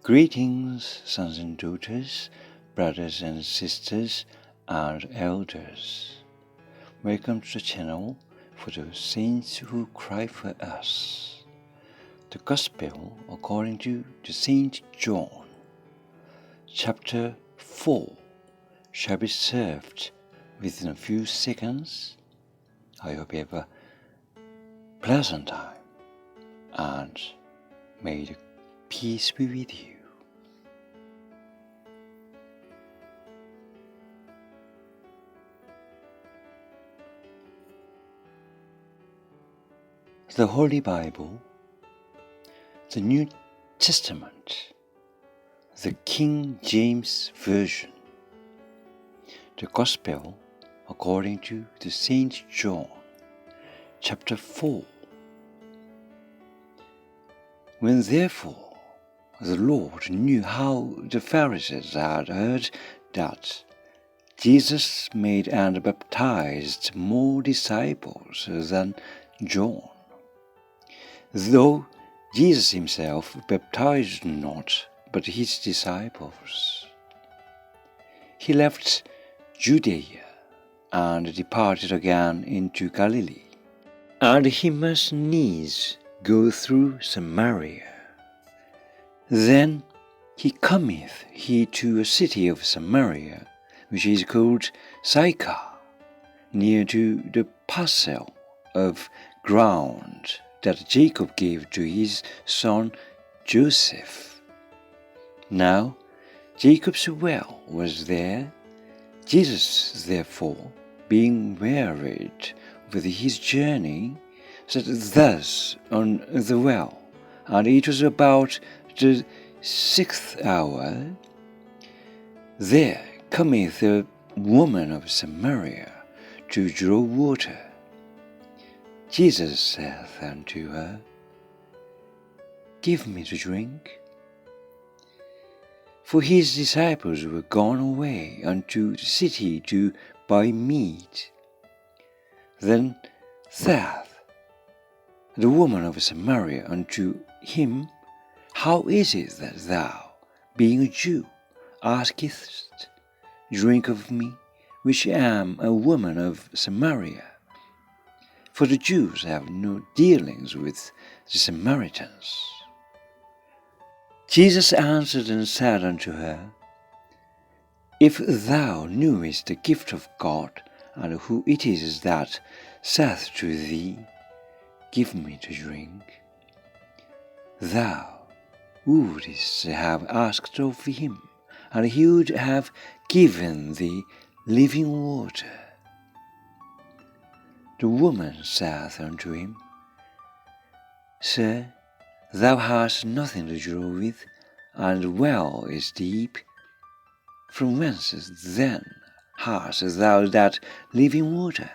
Greetings, sons and daughters, brothers and sisters, and elders. Welcome to the channel for the saints who cry for us. The Gospel according to St. John, chapter 4, shall be served within a few seconds. I hope you have a pleasant time, and may the peace be with you. The Holy Bible, the New Testament, the King-James-Version, the Gospel according to St. John, chapter 4. When therefore the Lord knew how the Pharisees had heard that Jesus made and baptized more disciples than John, though Jesus himself baptized not, but his disciples, he left Judea and departed again into Galilee. And he must needs go through Samaria. Then he cometh to a city of Samaria, which is called Sychar, near to the parcel of ground that Jacob gave to his son Joseph. Now Jacob's well was there. Jesus, therefore, being wearied with his journey, sat thus on the well, and it was about the 6th hour. There cometh a woman of Samaria to draw water. Jesus saith unto her, Give me to drink. For his disciples were gone away unto the city to buy meat. Then saith the woman of Samaria unto him, How is it that thou, being a Jew, askest drink of me, which am a woman of Samaria? For the Jews have no dealings with the Samaritans. Jesus answered and said unto her, If thou knewest the gift of God, and who it is that saith to thee, Give me to drink, thou wouldst have asked of him, and he would have given thee living water. The woman saith unto him, Sir, thou hast nothing to draw with, and the well is deep. From whence then hast thou that living water?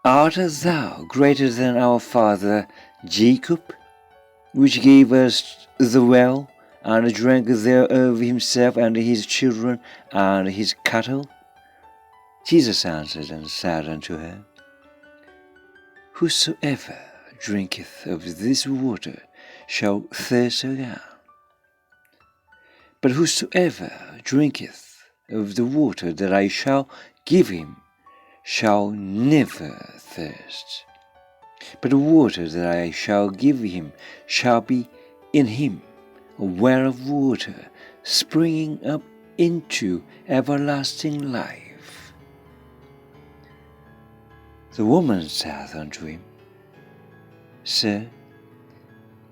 Art thou greater than our father Jacob, which gave us the well, and drank thereof himself and his children and his cattle? Jesus answered and said unto her, Whosoever drinketh of this water shall thirst again. But whosoever drinketh of the water that I shall give him shall never thirst. But the water that I shall give him shall be in him a well of water springing up into everlasting life. The woman saith unto him, Sir,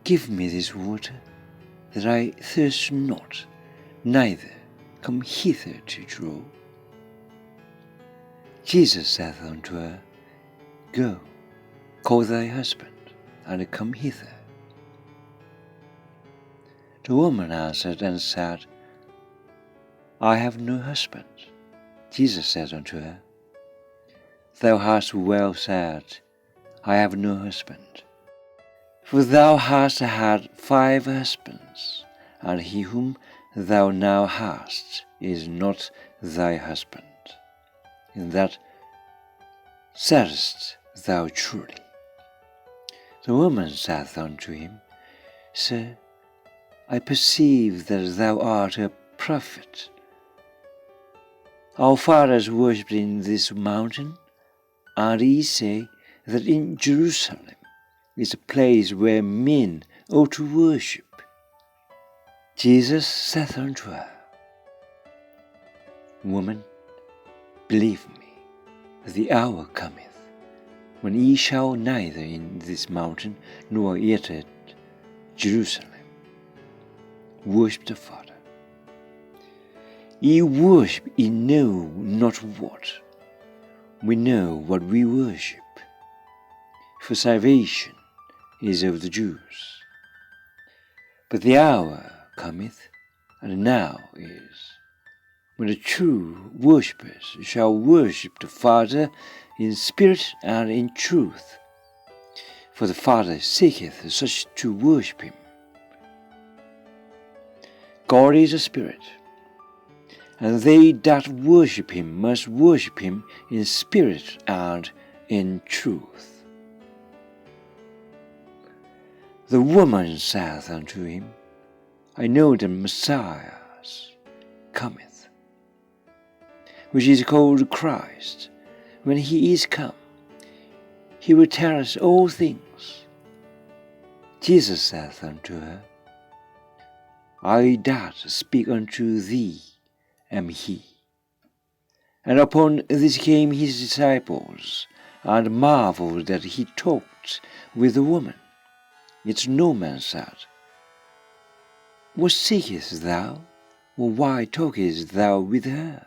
give me this water, that I thirst not, neither come hither to draw. Jesus saith unto her, Go, call thy husband, and come hither. The woman answered and said, I have no husband. Jesus said unto her, Thou hast well said, I have no husband. For thou hast had 5 husbands, and he whom thou now hast is not thy husband. In that saidst thou truly. The woman saith unto him, Sir, I perceive that thou art a prophet. Our fathers worshipped in this mountain, and ye say that in Jerusalem is a place where men ought to worship. Jesus saith unto her, Woman, believe me, the hour cometh, when ye shall neither in this mountain nor yet at Jerusalem worship the Father. Ye worship ye know not what. We know what we worship, for salvation is of the Jews. But the hour cometh, and now is, when the true worshippers shall worship the Father in spirit and in truth, for the Father seeketh such to worship him. God is a spirit, and they that worship him must worship him in spirit and in truth. The woman saith unto him, I know the Messiah cometh, which is called Christ. When he is come, he will tell us all things. Jesus saith unto her, I that speak unto thee am he. And upon this came his disciples, and marveled that he talked with the woman. Yet no man said, What seekest thou? Or why talkest thou with her?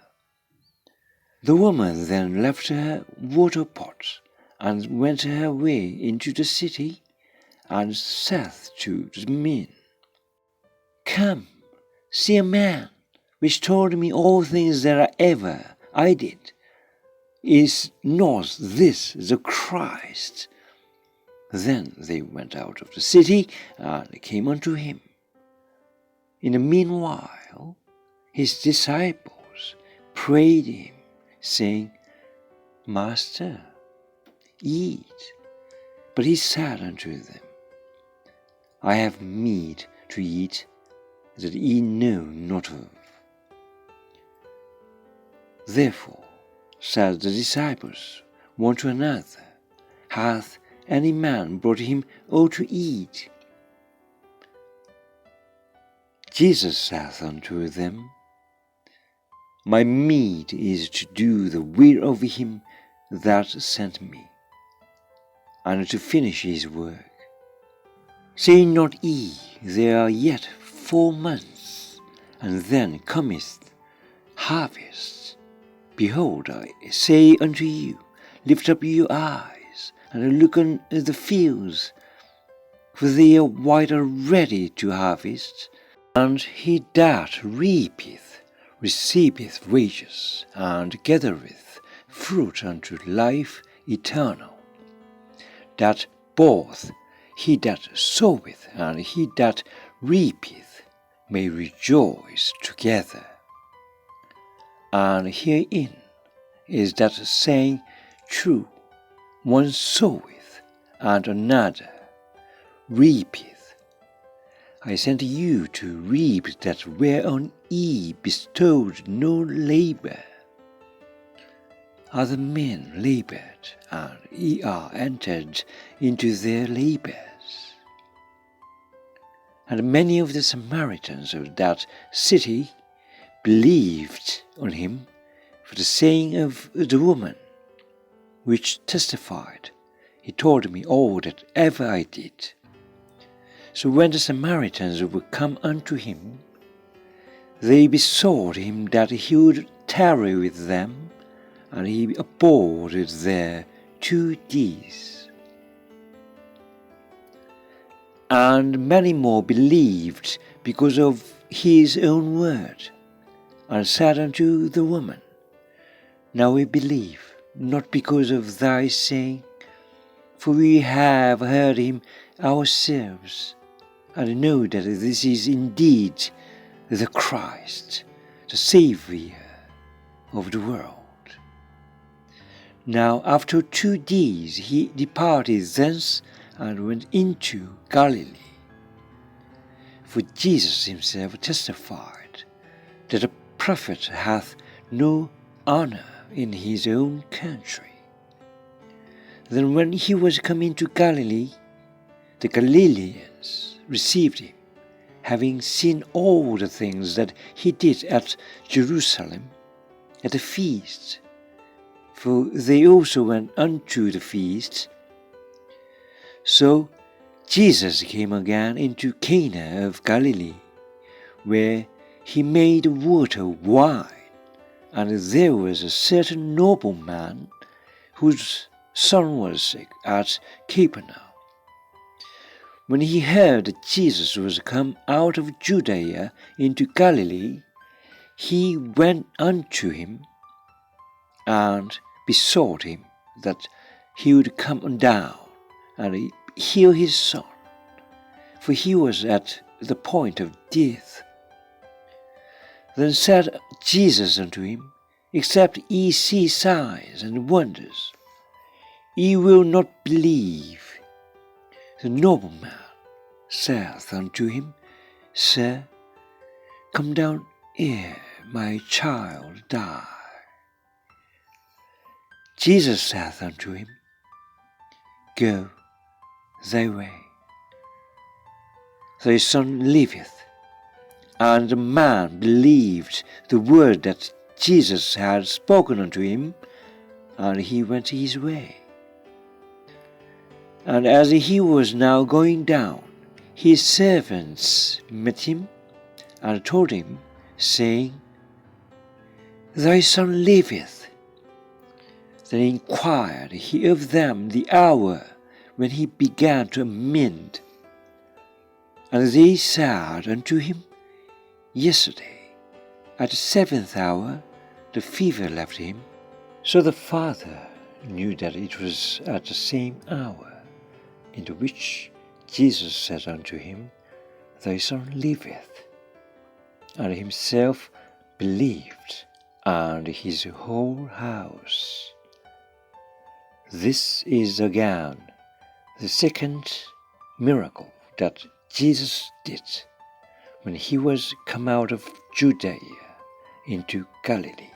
The woman then left her water pot, and went her way into the city, and saith to the men, Come, see a man, which told me all things that ever I did. Is not this the Christ? Then they went out of the city, and came unto him. In the meanwhile, his disciples prayed him, saying, Master, eat. But he said unto them, I have meat to eat that ye know not of. Therefore said the disciples one to another, Hath any man brought him aught to eat? Jesus saith unto them, My meat is to do the will of him that sent me, and to finish his work. Say not ye, There are yet 4 months, and then cometh harvest. Behold, I say unto you, Lift up your eyes, and look on the fields, for they are white already to harvest. And he that reapeth receiveth wages, and gathereth fruit unto life eternal, that both he that soweth and he that reapeth may rejoice together. And herein is that saying true, one soweth, and another reapeth. I sent you to reap that whereon ye bestowed no labour. Other men laboured, and ye are entered into their labours. And many of the Samaritans of that city believed on him for the saying of the woman, which testified, He told me all that ever I did. So when the Samaritans were come unto him, they besought him that he would tarry with them, and he abode there 2 days. And many more believed because of his own word, and said unto the woman, Now we believe, not because of thy saying, for we have heard him ourselves, and know that this is indeed the Christ, the Saviour of the world. Now after 2 days he departed thence, and went into Galilee. For Jesus himself testified that a prophet hath no honor in his own country. Then when he was come into Galilee, the Galileans received him, having seen all the things that he did at Jerusalem at the feast. For they also went unto the feast. So Jesus came again into Cana of Galilee, where he made water wine. And there was a certain nobleman whose son was sick at Capernaum. When he heard that Jesus was come out of Judea into Galilee, he went unto him and besought him that he would come down and heal his son, for he was at the point of death. Then said Jesus unto him, Except ye see signs and wonders, ye will not believe. The nobleman saith unto him, Sir, come down ere my child die. Jesus saith unto him, Go thy way, thy son liveth. And the man believed the word that Jesus had spoken unto him, and he went his way. And as he was now going down, his servants met him, and told him, saying, Thy son liveth. Then inquired he of them the hour when he began to amend. And they said unto him, Yesterday, at the 7th hour, the fever left him. So the father knew that it was at the same hour, into which Jesus said unto him, Thy son liveth. And himself believed, and his whole house. This is again the second miracle that Jesus did when he was come out of Judea into Galilee.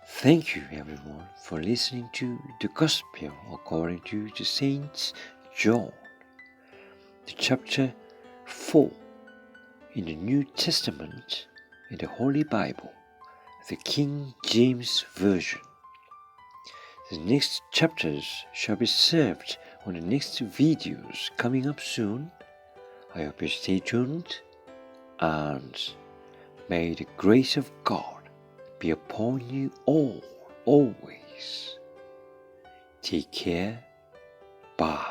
Thank you everyone for listening to the Gospel according to the Saint John, the chapter 4 in the New Testament in the Holy Bible, the King-James-Version. The next chapters shall be served on the next videos coming up soon. I hope you stay tuned, and may the grace of God be upon you all, always. Take care. Bye.